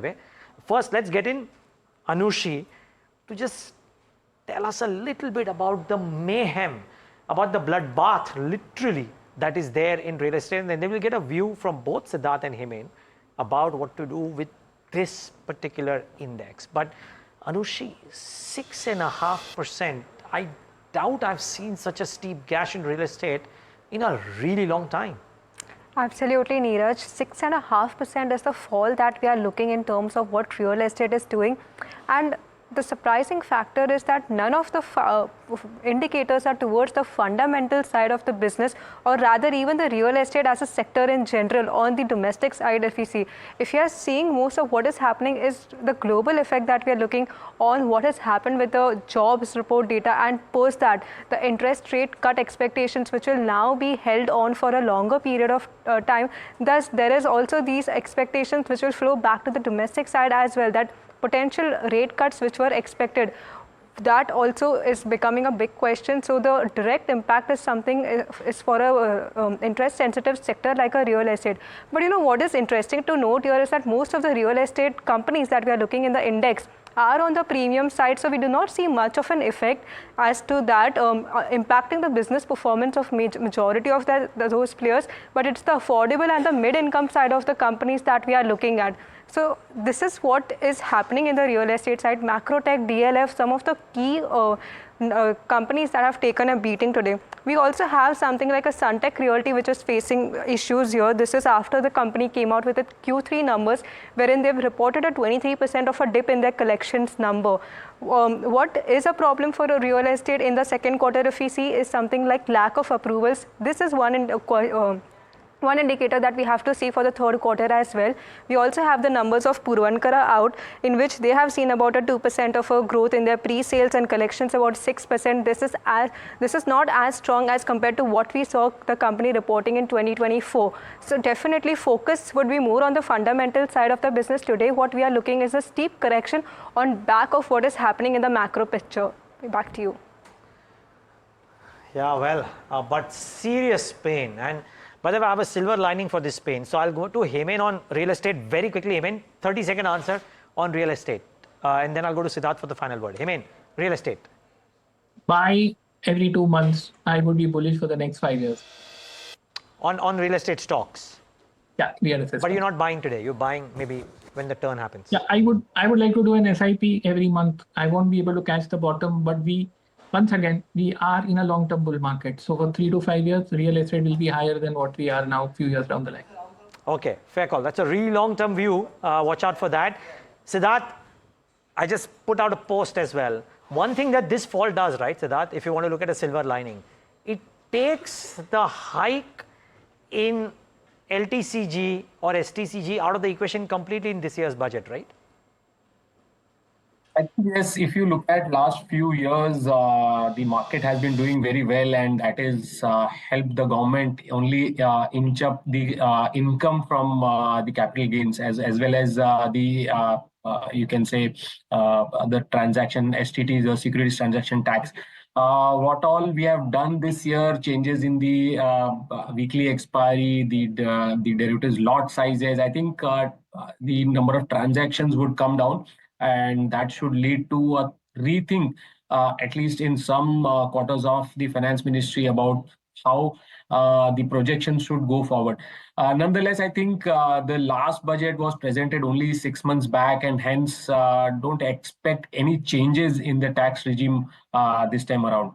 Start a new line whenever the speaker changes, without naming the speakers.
way. First, let's get in Anushi to just tell us a little bit about the mayhem, about the bloodbath, literally, that is there in real estate. And then we'll get a view from both Siddharth and Hemen about what to do with this particular index. But Anushi, 6.5%. I doubt I've seen such a steep gash in real estate in a really long time.
Absolutely, Neeraj. 6.5% is the fall that we are looking in terms of what real estate is doing. And the surprising factor is that none of the indicators are towards the fundamental side of the business, or rather even the real estate as a sector in general on the domestic side. If you are seeing, most of what is happening is the global effect that we are looking on what has happened with the jobs report data, and post that the interest rate cut expectations, which will now be held on for a longer period of time. Thus, there is also these expectations which will flow back to the domestic side as well, that potential rate cuts which were expected, that also is becoming a big question. So the direct impact is something is for a interest sensitive sector like a real estate. But you know what is interesting to note here is that most of the real estate companies that we are looking in the index are on the premium side, so we do not see much of an effect as to that impacting the business performance of majority of those players. But it's the affordable and the mid-income side of the companies that we are looking at. So this is what is happening in the real estate side. Macrotech, DLF, some of the key companies that have taken a beating today. We also have something like a Sunteck Realty, which is facing issues here. This is after the company came out with its Q3 numbers, wherein they've reported a 23% of a dip in their collections number. What is a problem for a real estate in the second quarter, if we see, is something like lack of approvals. This is one indicator that we have to see for the third quarter as well. We also have the numbers of Puravankara out, in which they have seen about a 2% of a growth in their pre-sales and collections, about 6%. This is not as strong as compared to what we saw the company reporting in 2024. So definitely focus would be more on the fundamental side of the business today. What we are looking is a steep correction on back of what is happening in the macro picture. Back to you.
Yeah, well, but serious pain. And by the way, I have a silver lining for this pain. So I'll go to Hemen on real estate very quickly. Hemen, 30-second answer on real estate. And then I'll go to Siddharth for the final word. Hemen, real estate.
Buy every 2 months. I would be bullish for the next 5 years.
On real estate stocks?
Yeah, real estate.
But you're not buying today. You're buying maybe when the turn happens.
Yeah, I would like to do an SIP every month. I won't be able to catch the bottom, but once again, we are in a long-term bull market. So for 3 to 5 years, real estate will be higher than what we are now, few years down the line.
Okay, fair call. That's a really long-term view. Watch out for that. Siddharth, I just put out a post as well. One thing that this fall does, right, Siddharth, if you want to look at a silver lining, it takes the hike in LTCG or STCG out of the equation completely in this year's budget, right?
I think yes, if you look at last few years, the market has been doing very well, and that has helped the government only inch up the income from the capital gains as well as you can say the transaction STTs, the securities transaction tax. What all we have done this year, changes in the weekly expiry, the derivatives lot sizes, I think the number of transactions would come down. And that should lead to a rethink, at least in some quarters of the finance ministry, about how the projections should go forward. Nonetheless, I think the last budget was presented only 6 months back, and hence don't expect any changes in the tax regime this time around.